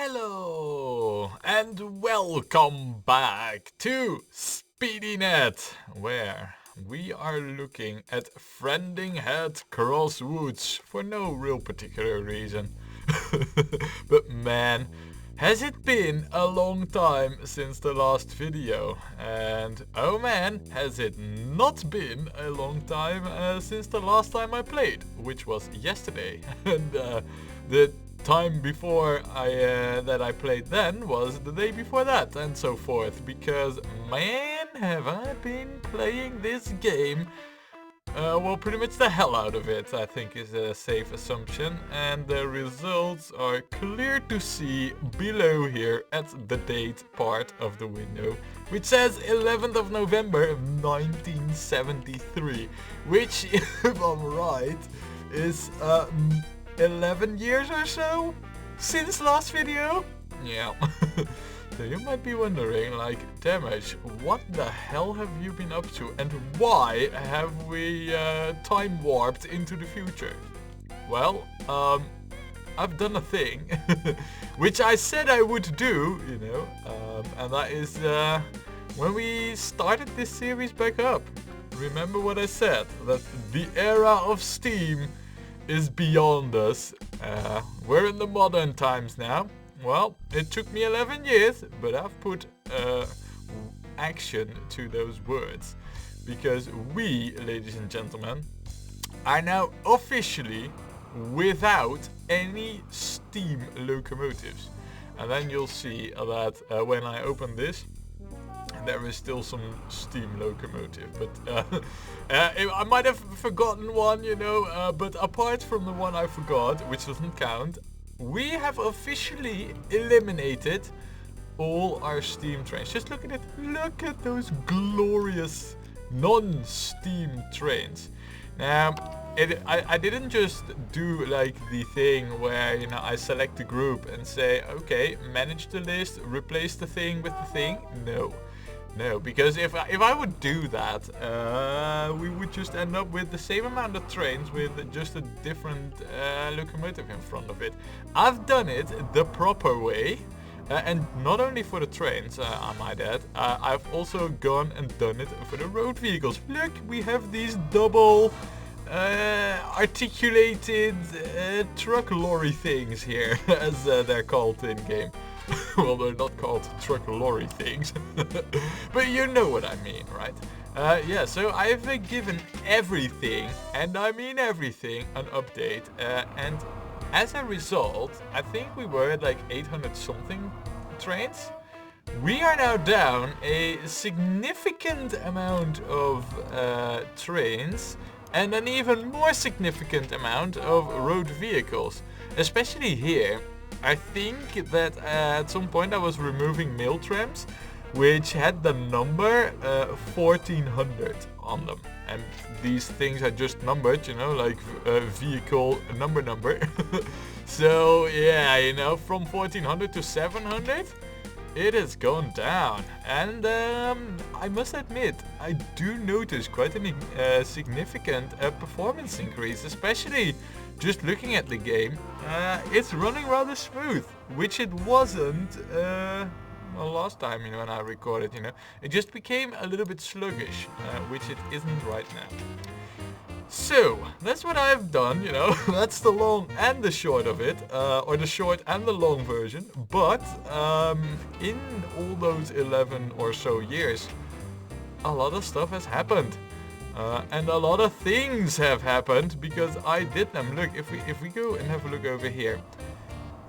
Hello and welcome back to SpeedyNet, where we are looking at Friending Head Crosswoods for no real particular reason. But man, has it been a long time since the last video, and oh man, has it not been a long time since the last time I played, which was yesterday. And the time before that I played then was the day before that, and so forth, because man, have I been playing this game. Well, pretty much the hell out of it, I think, is a safe assumption, and the results are clear to see below here at the date part of the window, which says 11th of November 1973, which, if I'm right, is 11 years or so since last video? Yeah. So you might be wondering, like, Damage, what the hell have you been up to, and why have we time warped into the future? Well, I've done a thing, which I said I would do, you know, and that is when we started this series back up. Remember what I said, that the era of Steam is beyond us. We're in the modern times now. Well, it took me 11 years, but I've put action to those words, because we, ladies and gentlemen, are now officially without any steam locomotives. And then you'll see that when I open this, there is still some steam locomotive, but I might have forgotten one, you know, but apart from the one I forgot, which doesn't count, we have officially eliminated all our steam trains. Just look at it. Look at those glorious non-steam trains. Now, I didn't just do like the thing where, you know, I select a group and say, okay, manage the list, replace the thing with the thing. No, because if I would do that, we would just end up with the same amount of trains with just a different locomotive in front of it. I've done it the proper way, and not only for the trains, I might add, I've also gone and done it for the road vehicles. Look, we have these double articulated truck lorry things here, as they're called in game. Well, they're not called truck lorry things, but you know what I mean, right? Yeah, so I've given everything, and I mean everything, an update, and as a result, I think we were at like 800 something trains. We are now down a significant amount of trains, and an even more significant amount of road vehicles, especially here. I think that at some point I was removing mail trams, which had the number 1400 on them. And these things are just numbered, you know, like vehicle number. So yeah, you know, from 1400 to 700, it has gone down. And I must admit, I do notice quite a significant performance increase, especially just looking at the game. It's running rather smooth, which it wasn't well, last time, you know, when I recorded, you know. It just became a little bit sluggish, which it isn't right now. So, that's what I've done, you know. That's the long and the short of it, or the short and the long version. But in all those 11 or so years, a lot of stuff has happened. And a lot of things have happened because I did them. Look, if we go and have a look over here,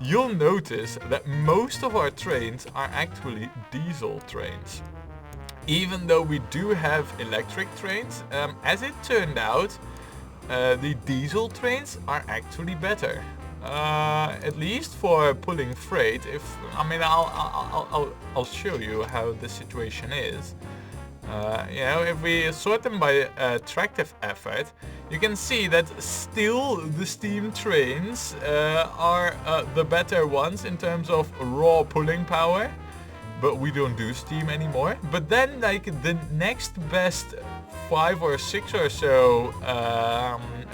you'll notice that most of our trains are actually diesel trains. Even though we do have electric trains, as it turned out, the diesel trains are actually better. At least for pulling freight. I'll show you how the situation is. You know, if we sort them by tractive effort, you can see that still the steam trains are the better ones in terms of raw pulling power, but we don't do steam anymore. But then, like, the next best 5 or 6 or so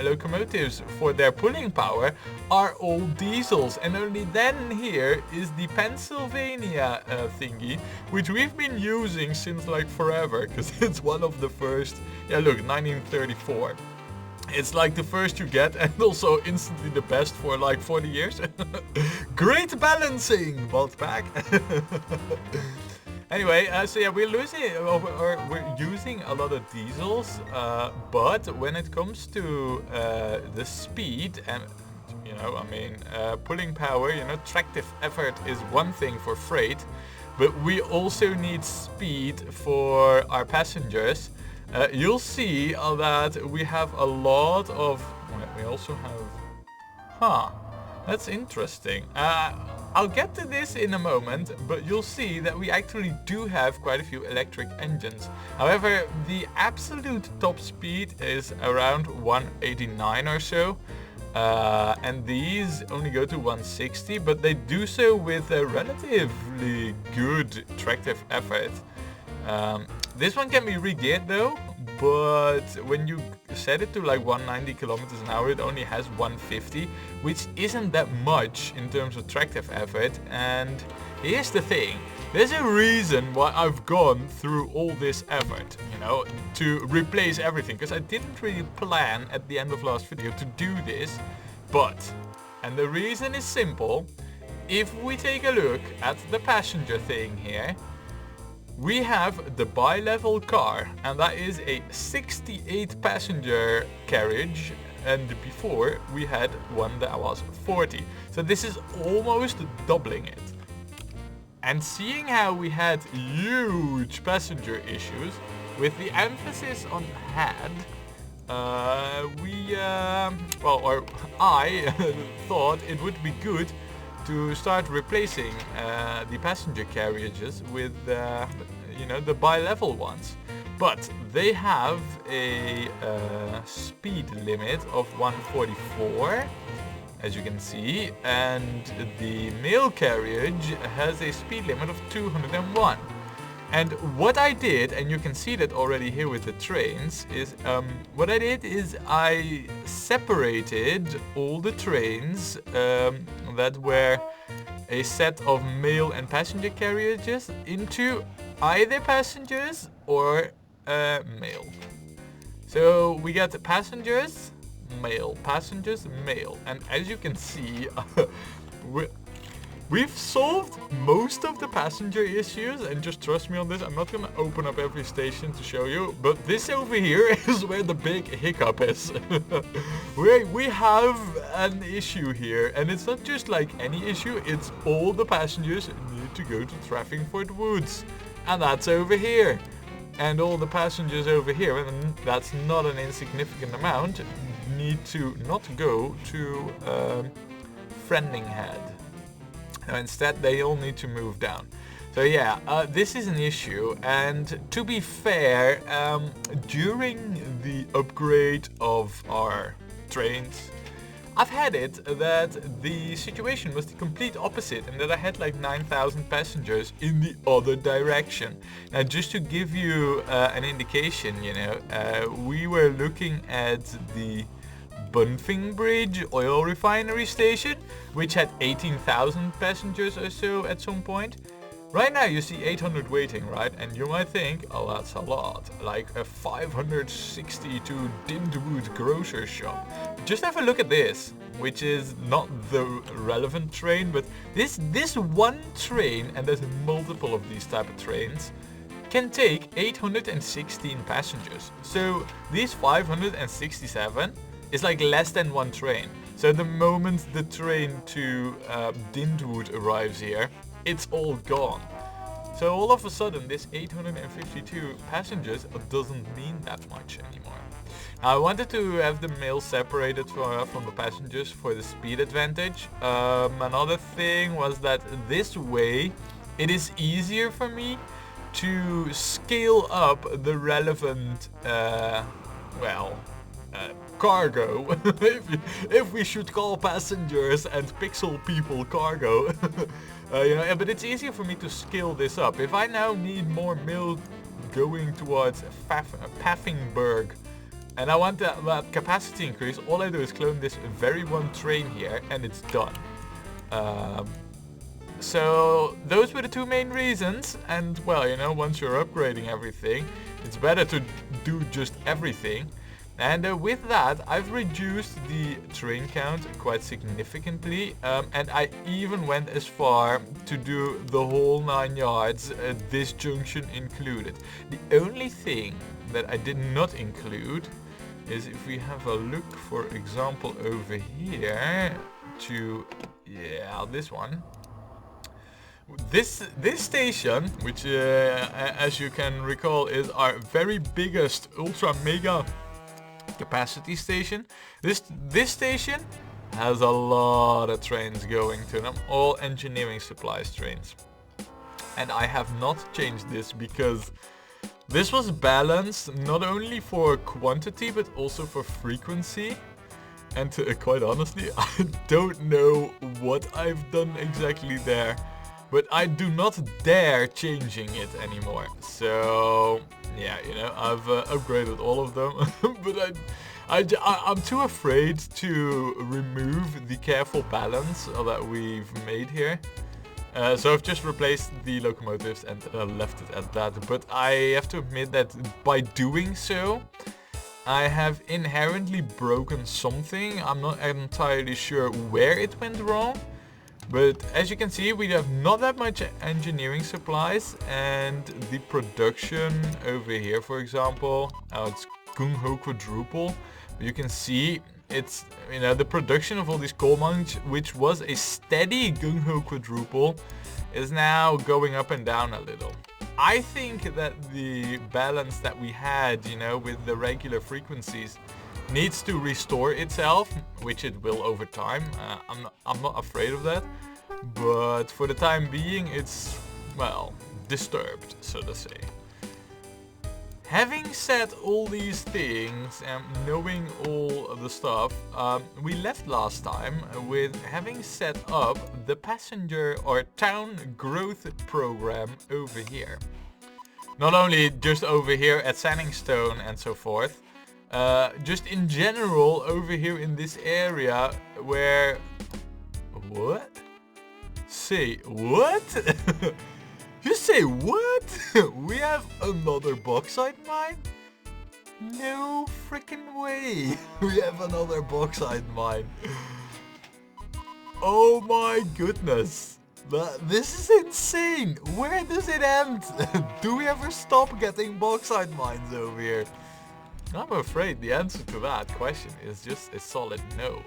locomotives for their pulling power are all diesels, and only then here is the Pennsylvania thingy, which we've been using since like forever, because it's one of the first. Yeah, look, 1934. It's like the first you get, and also instantly the best for like 40 years. Great balancing, Bolt pack. Anyway, so yeah, we're using a lot of diesels, but when it comes to the speed and, you know, I mean, pulling power, you know, tractive effort is one thing for freight, but we also need speed for our passengers. You'll see that we have a lot of, we also have, that's interesting. I'll get to this in a moment, but you'll see that we actually do have quite a few electric engines. However, the absolute top speed is around 189 or so. And these only go to 160, but they do so with a relatively good tractive effort. This one can be re-geared though, but when you set it to like 190 kilometers an hour, it only has 150, which isn't that much in terms of tractive effort. And here's the thing, there's a reason why I've gone through all this effort, you know, to replace everything, because I didn't really plan at the end of last video to do this, and the reason is simple. If we take a look at the passenger thing here, we have the bi-level car, and that is a 68 passenger carriage, and before we had one that was 40. So this is almost doubling it. And seeing how we had huge passenger issues, with the emphasis on had, I thought it would be good to start replacing the passenger carriages with you know, the bi-level ones, but they have a speed limit of 144, as you can see, and the mail carriage has a speed limit of 201. And what I did, and you can see that already here with the trains, is what I did is I separated all the trains that were a set of mail and passenger carriages into either passengers or mail. So we got the passengers, mail, and as you can see, we've solved most of the passenger issues, and just trust me on this, I'm not gonna open up every station to show you, but this over here is where the big hiccup is. We have an issue here, and it's not just like any issue, it's all the passengers need to go to Traffingford Woods, and that's over here. And all the passengers over here, and that's not an insignificant amount, need to not go to Friendinghead. Instead, they all need to move down. So yeah, this is an issue, and to be fair, during the upgrade of our trains, I've had it that the situation was the complete opposite, and that I had like 9,000 passengers in the other direction. Now, just to give you an indication, you know, we were looking at the Bunfing Bridge oil refinery station, which had 18,000 passengers or so at some point. Right now you see 800 waiting, right? And you might think, oh, that's a lot, like a 562 Dindwood grocer shop. Just have a look at this, which is not the relevant train, but this one train, and there's multiple of these type of trains, can take 816 passengers. So these 567 is like less than one train. So the moment the train to Dindwood arrives here, it's all gone. So all of a sudden this 852 passengers doesn't mean that much anymore. Now, I wanted to have the mail separated from the passengers for the speed advantage. Another thing was that this way it is easier for me to scale up the relevant cargo, if we should call passengers and pixel people cargo. You know, but it's easier for me to scale this up. If I now need more mail going towards Paffingburg and I want that capacity increase, all I do is clone this very one train here, and it's done. So those were the two main reasons, and well, you know, once you're upgrading everything, it's better to do just everything. And with that, I've reduced the train count quite significantly, and I even went as far to do the whole 9 yards, this junction included. The only thing that I did not include is if we have a look, for example, over here to, yeah, this one. This station, which as you can recall is our very biggest ultra mega capacity station. This station has a lot of trains going to them, all engineering supplies trains. And I have not changed this because this was balanced not only for quantity but also for frequency. And quite honestly, I don't know what I've done exactly there, but I do not dare changing it anymore. So yeah, you know, I've upgraded all of them, but I'm too afraid to remove the careful balance that we've made here. So I've just replaced the locomotives and left it at that. But I have to admit that by doing so, I have inherently broken something. I'm not entirely sure where it went wrong. But as you can see, we have not that much engineering supplies, and the production over here, for example, it's gung ho quadruple. You can see it's, you know, the production of all these coal mines, which was a steady gung ho quadruple, is now going up and down a little. I think that the balance that we had, you know, with the regular frequencies needs to restore itself, which it will over time. I'm not afraid of that, but for the time being, it's, well, disturbed, so to say. Having said all these things and knowing all of the stuff, we left last time with having set up the passenger or town growth program over here. Not only just over here at Sandingstone and so forth, just in general over here in this area where... What? Say what? You say what? We have another bauxite mine? No freaking way. We have another bauxite mine. Oh my goodness. This is insane. Where does it end? Do we ever stop getting bauxite mines over here? I'm afraid the answer to that question is just a solid no.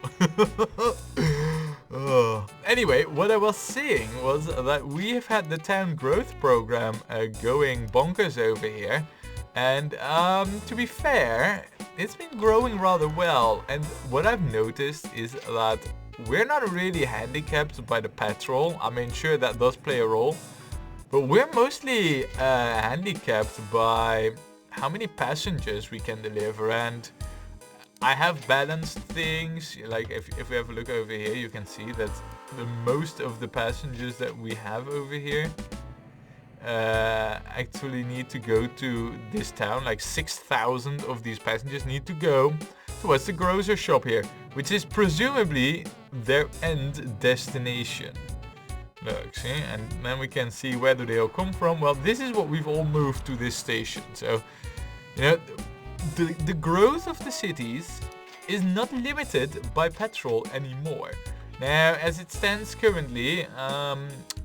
Anyway, what I was saying was that we have had the town growth program going bonkers over here. And to be fair, it's been growing rather well. And what I've noticed is that we're not really handicapped by the petrol. I mean, sure, that does play a role. But we're mostly handicapped by how many passengers we can deliver. And I have balanced things. Like if we have a look over here, you can see that the most of the passengers that we have over here actually need to go to this town. Like 6,000 of these passengers need to go towards the grocer shop here, which is presumably their end destination. Look, see, and then we can see where do they all come from. Well, this is what we've all moved to this station. So, you know, the growth of the cities is not limited by petrol anymore. Now, as it stands currently,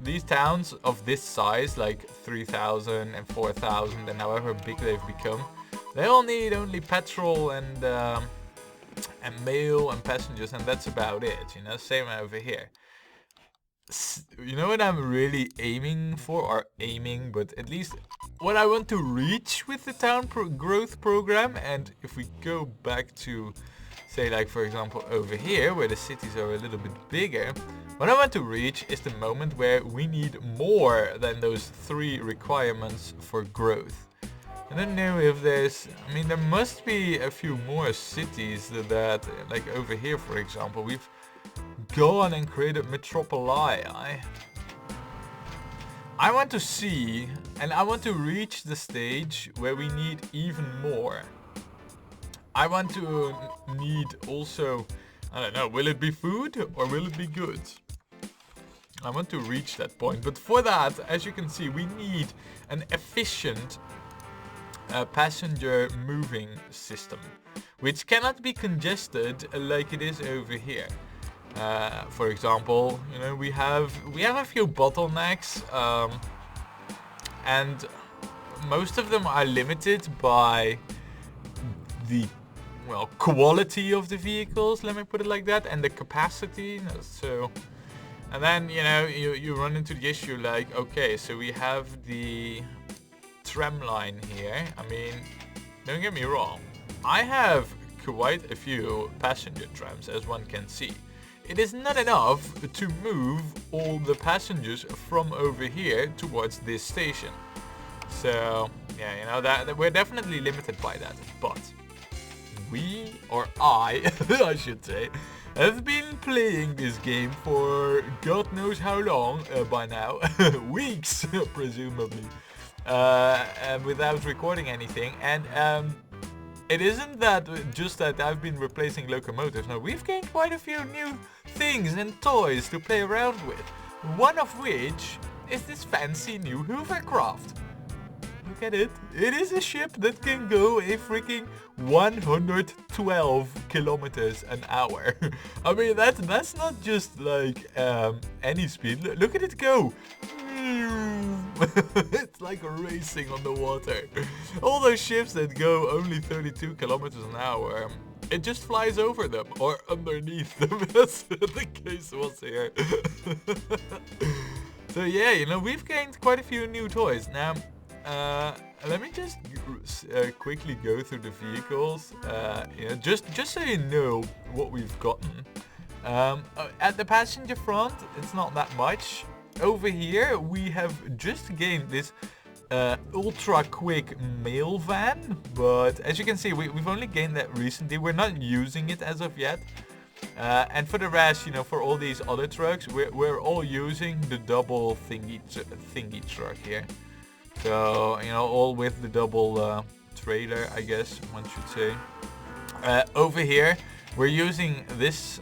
these towns of this size, like 3,000 and 4,000 and however big they've become, they all need only petrol and mail and passengers, and that's about it, you know, same over here. You know what I'm really aiming for, or aiming, but at least what I want to reach with the town growth program. And if we go back to, say, like for example over here where the cities are a little bit bigger, what I want to reach is the moment where we need more than those 3 requirements for growth. I don't know if there's, I mean, there must be a few more cities that like over here for example, we've gone and created metropoli. I want to see, and I want to reach the stage where we need even more. I want to need also, I don't know, will it be food or will it be goods? I want to reach that point, but for that, as you can see, we need an efficient passenger moving system, which cannot be congested like it is over here. For example, you know, we have a few bottlenecks, and most of them are limited by the quality of the vehicles, let me put it like that, and the capacity. So, and then you run into the issue like, okay, so we have the tram line here. I mean, don't get me wrong, I have quite a few passenger trams, as one can see. It is not enough to move all the passengers from over here towards this station. So yeah, you know, that we're definitely limited by that. But we, or I, I should say, have been playing this game for God knows how long by now, weeks presumably, without recording anything. And it isn't that just that I've been replacing locomotives. No, we've gained quite a few new things and toys to play around with. One of which is this fancy new hovercraft. Look at it. It is a ship that can go a freaking 112 kilometers an hour. I mean, that's not just like any speed. Look at it go. It's like racing on the water. All those ships that go only 32 kilometers an hour, it just flies over them or underneath them, as the case was here. So yeah, you know, we've gained quite a few new toys. Now, let me just quickly go through the vehicles, you know, just so you know what we've gotten. At the passenger front, it's not that much. Over here, we have just gained this ultra quick mail van, but as you can see, we've only gained that recently. We're not using it as of yet. And for the rest, you know, for all these other trucks, we're all using the double thingy truck here. So, you know, all with the double trailer, I guess one should say. Over here, we're using this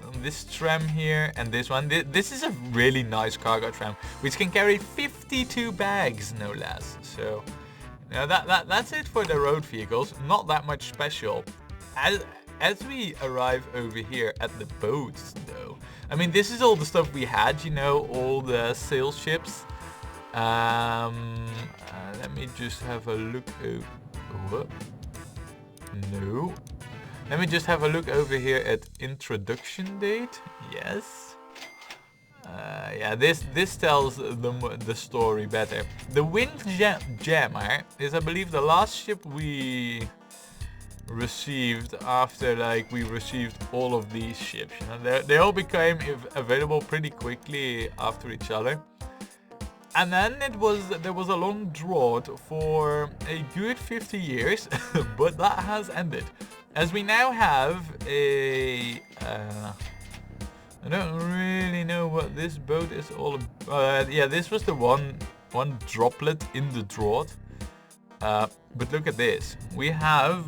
tram here and this one. This is a really nice cargo tram, which can carry 52 bags, no less. So, you know, that's it for the road vehicles. Not that much special. As we arrive over here at the boats, though, I mean, this is all the stuff we had, you know, all the sail ships. Let me just have a look. No. Let me just have a look over here at introduction date. Yes. Yeah, this tells the story better. The Windjammer is, I believe, the last ship we received after we received all of these ships. You know, they all became available pretty quickly after each other. And then there was a long drought for a good 50 years, but that has ended. As we now have a... I don't really know what this boat is all about. Yeah, this was the one droplet in the drought. But look at this. We have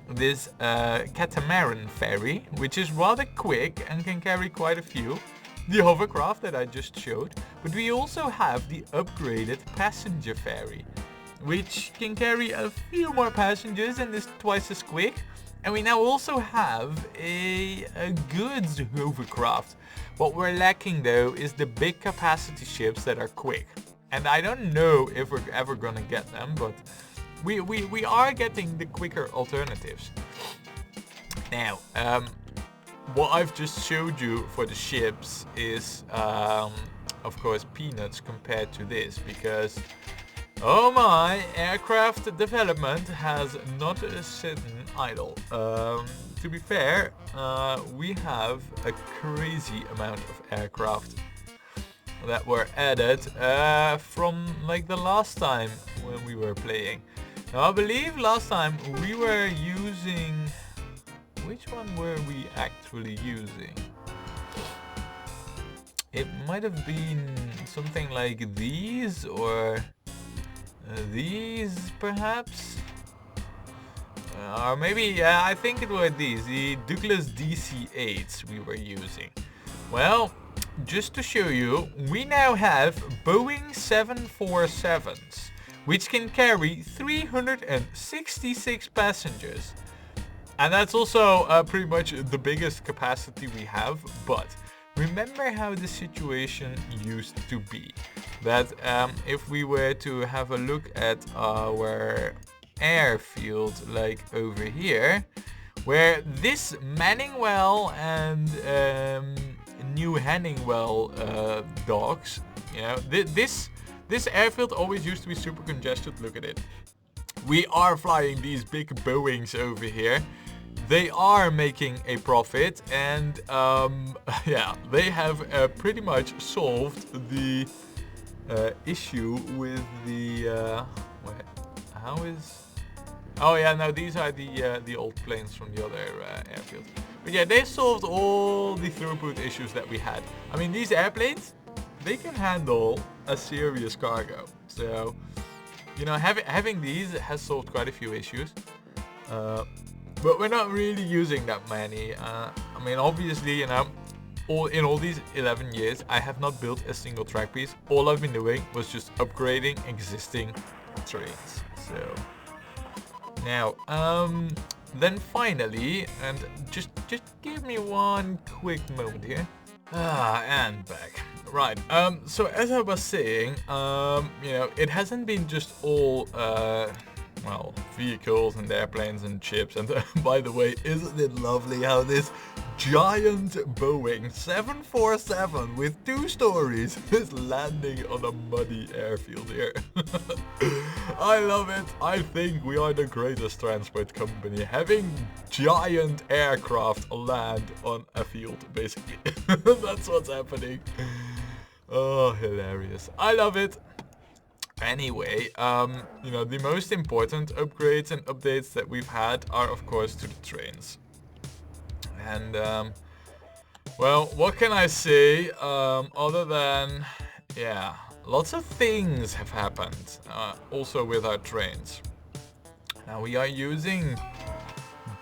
this catamaran ferry, which is rather quick and can carry quite a few. The hovercraft that I just showed. But we also have the upgraded passenger ferry, which can carry a few more passengers and is twice as quick. And we now also have a goods hovercraft. What we're lacking, though, is the big capacity ships that are quick. And I don't know if we're ever gonna get them, but we are getting the quicker alternatives. Now, what I've just showed you for the ships is, of course, peanuts compared to this, because oh my, aircraft development has not sitting idle. To be fair, we have a crazy amount of aircraft that were added from the last time when we were playing. Now I believe last time we were using... Which one were we actually using? It might have been something like these, or these perhaps? maybe, yeah, I think it were these, the Douglas DC-8s we were using. Well, just to show you, we now have Boeing 747s, which can carry 366 passengers. And that's also pretty much the biggest capacity we have, but remember how the situation used to be. That if we were to have a look at our airfield, like over here, where this Manningwell and New Hanningwell docks, you know, this airfield always used to be super congested. Look at it. We are flying these big Boeings over here. They are making a profit, and yeah, they have pretty much solved the issue with the wait, how is? Oh yeah, no, these are the old planes from the other airfield. But yeah, they solved all the throughput issues that we had. I mean, these airplanes, they can handle a serious cargo. So, you know, having these has solved quite a few issues. But we're not really using that many. I mean, obviously, you know, in all these 11 years, I have not built a single track piece. All I've been doing was just upgrading existing trains. So now, then finally, and just give me one quick moment here. And back. Right. So as I was saying, you know, it hasn't been just all well, vehicles and airplanes and chips. And by the way, isn't it lovely how this giant Boeing 747 with 2 stories is landing on a muddy airfield here? I love it. I think we are the greatest transport company, having giant aircraft land on a field, basically. That's what's happening. Oh, hilarious. I love it. Anyway, you know, the most important upgrades and updates that we've had are, of course, to the trains. And, well, what can I say, other than, yeah, lots of things have happened, also with our trains. Now, we are using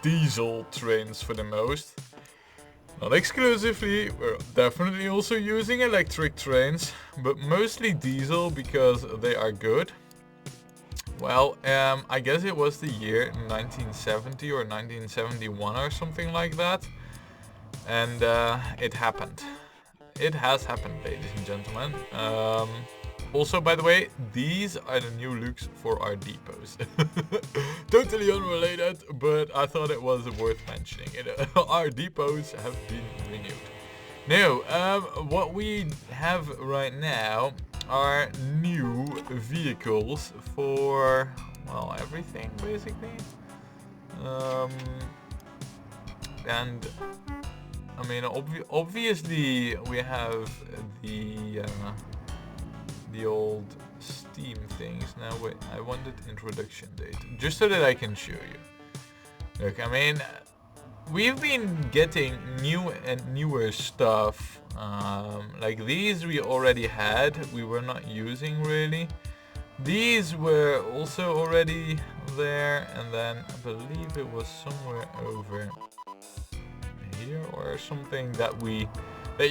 diesel trains for the most. Not exclusively, we're definitely also using electric trains, but mostly diesel because they are good. Well, I guess it was the year 1970 or 1971 or something like that. And it happened. It has happened, ladies and gentlemen. Also, by the way, these are the new looks for our depots. Totally unrelated, but I thought it was worth mentioning. Our depots have been renewed. Now, what we have right now are new vehicles for, well, everything basically. And I mean, obviously we have the old Steam things. Now wait, I wanted introduction date, just so that I can show you. Look, I mean, we've been getting new and newer stuff. Like these we already had, we were not using really. These were also already there, and then I believe it was somewhere over here or something that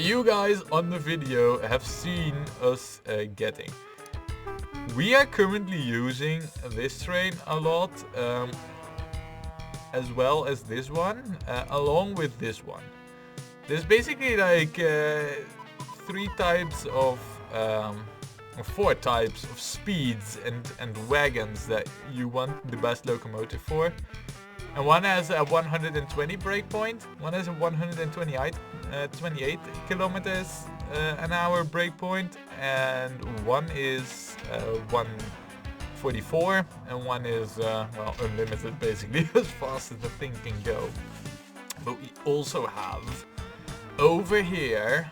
you guys on the video have seen us getting. We are currently using this train a lot, as well as this one, along with this one. There's basically like 4 types of speeds and wagons that you want the best locomotive for. And one has a 120 brake point, one has a 28 kilometers an hour brake point, and one is 144, and one is well, unlimited, basically, as fast as the thing can go. But we also have over here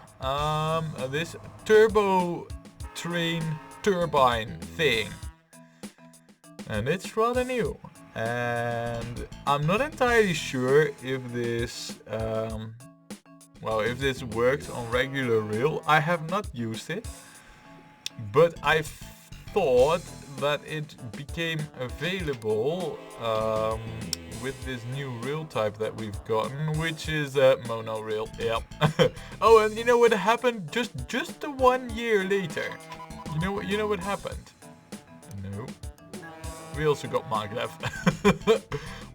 this turbo train turbine thing, and it's rather new. And I'm not entirely sure if this, well, if this works on regular rail. I have not used it, but I thought that it became available with this new reel type that we've gotten, which is mono reel. Yep. Oh, and you know what happened just 1 year later? You know what happened? No. We also got maglev.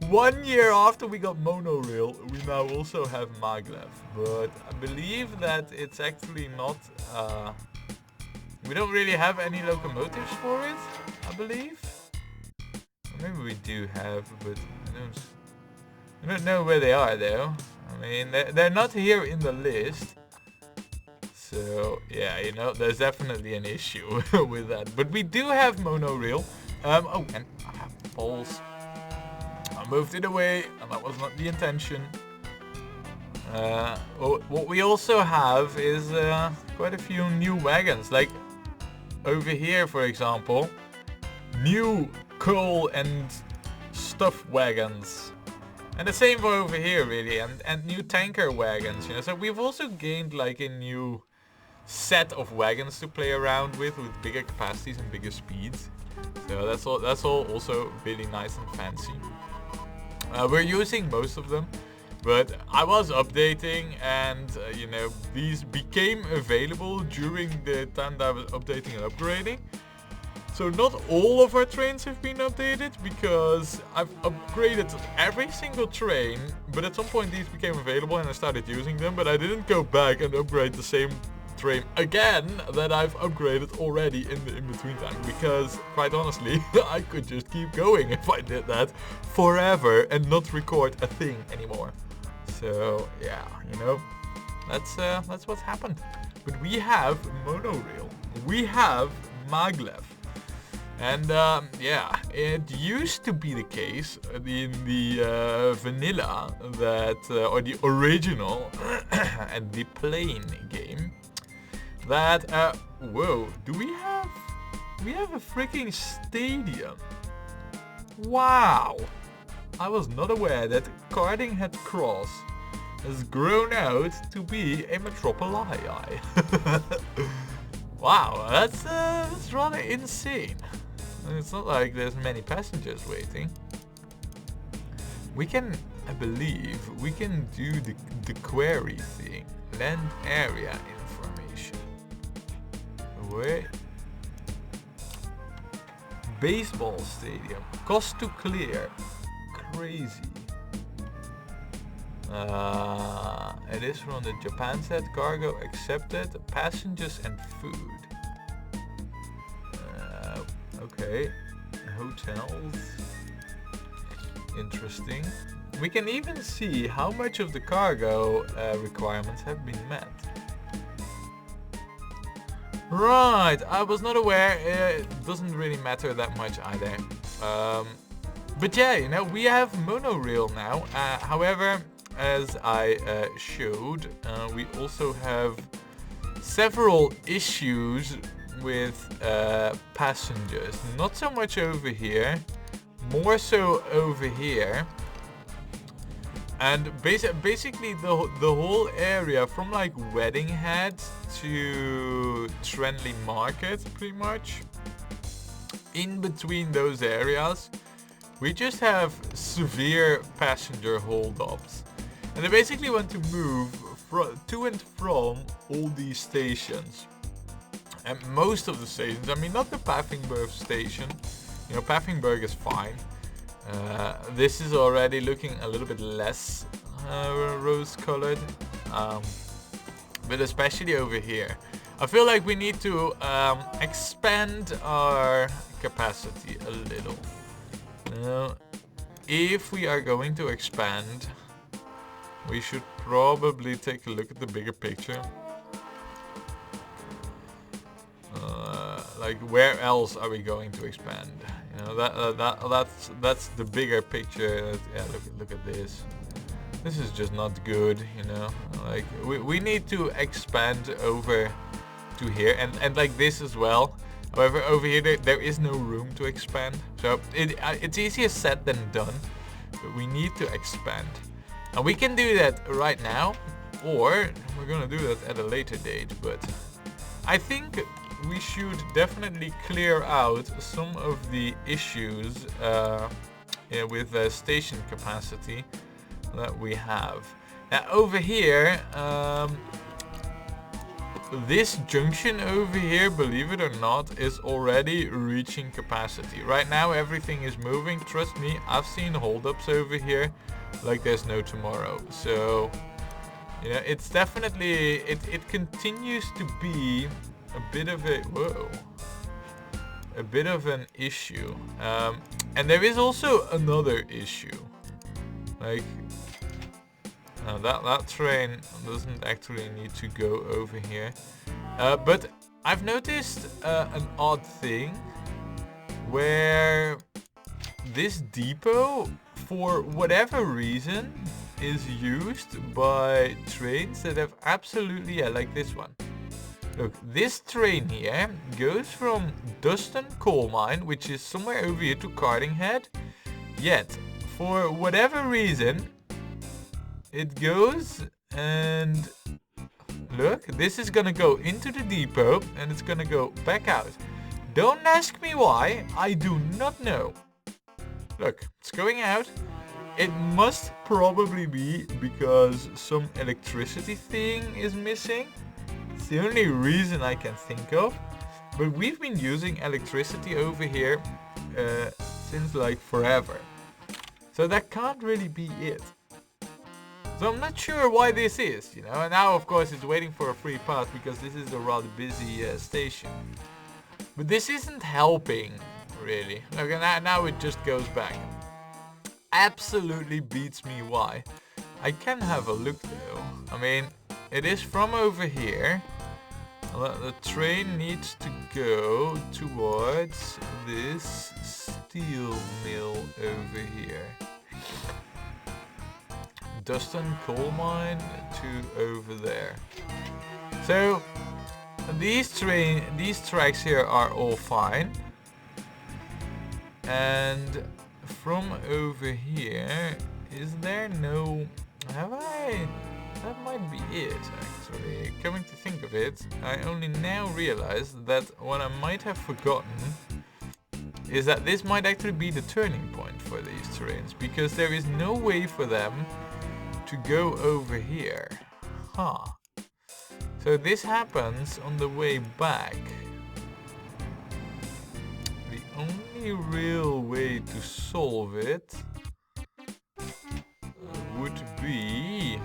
1 year after we got monorail, we now also have maglev. But I believe that it's actually not... we don't really have any locomotives for it, I believe. Maybe we do have, but I don't know where they are though. I mean, they're not here in the list. So, yeah, you know, there's definitely an issue with that. But we do have monorail. Oh, and I have poles. I moved it away, and that was not the intention. What we also have is quite a few new wagons. Like, over here, for example, new coal and stuff wagons. And the same for over here, really, and new tanker wagons, you know. So we've also gained, like, a new set of wagons to play around with bigger capacities and bigger speeds. So that's all also really nice and fancy. We're using most of them, but I was updating, and you know, these became available during the time that I was updating and upgrading. So not all of our trains have been updated, because I've upgraded every single train, but at some point these became available and I started using them, but I didn't go back and upgrade the same train again that I've upgraded already in the in-between time, because quite honestly I could just keep going if I did that forever and not record a thing anymore. So yeah, you know, that's what's happened. But we have monorail, we have maglev, and yeah, it used to be the case in the vanilla that or the original and the plain game, that whoa, do we have a freaking stadium? Wow, I was not aware that Cardinghead Cross has grown out to be a metropoli. Wow, that's rather insane. It's not like there's many passengers waiting. We can, I believe, we can do the query thing. Land area information. Wait. Baseball stadium. Cost to clear. Crazy. It is from the Japan set. Cargo accepted. Passengers and food. Okay. Hotels. Interesting. We can even see how much of the cargo requirements have been met. Right, I was not aware. It doesn't really matter that much either. But yeah, you know, we have monorail now. However, as I showed, we also have several issues with passengers. Not so much over here, more so over here. And basically the whole area from like Wedding Head to Trenley Market, pretty much, in between those areas, we just have severe passenger hold-ups. And they basically want to move to and from all these stations. And most of the stations, I mean, not the Paffingburg station, you know, Paffingburg is fine. This is already looking a little bit less rose-colored, but especially over here. I feel like we need to expand our capacity a little. Now, if we are going to expand, we should probably take a look at the bigger picture. Like, where else are we going to expand? You know, that's the bigger picture. Yeah, look at this. This is just not good, you know. Like, we need to expand over to here, and like this as well. However, over here there is no room to expand, so it's easier said than done. But we need to expand, and we can do that right now, or we're gonna do that at a later date. But I think we should definitely clear out some of the issues with the station capacity that we have. Now over here, this junction over here, believe it or not, is already reaching capacity. Right now everything is moving. Trust me, I've seen holdups over here like there's no tomorrow. So, you know, it's definitely, it continues to be a bit of a, a bit of an issue. And there is also another issue. Like, that train doesn't actually need to go over here. But I've noticed an odd thing where this depot, for whatever reason, is used by trains that have absolutely, like this one. Look, this train here goes from Duston Coal Mine, which is somewhere over here, to Cardinghead. Yet, for whatever reason, it goes and look, this is gonna go into the depot and it's gonna go back out. Don't ask me why, I do not know. Look, it's going out. It must probably be because some electricity thing is missing. It's the only reason I can think of. But we've been using electricity over here since like forever. So that can't really be it. So I'm not sure why this is, you know, and now of course it's waiting for a free pass because this is a rather busy station. But this isn't helping, really. Look, now it just goes back. Absolutely beats me why. I can have a look though. I mean, it is from over here. The train needs to go towards this steel mill over here. Duston Coal Mine to over there. So these tracks here are all fine. And from over here, is there no... have I... that might be it, actually. Coming to think of it, I only now realize that what I might have forgotten is that this might actually be the turning point for these trains, because there is no way for them to go over here. Huh. So this happens on the way back. The only real way to solve it would be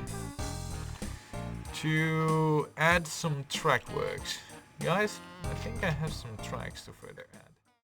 to add some track works. Guys, I think I have some tracks to further add.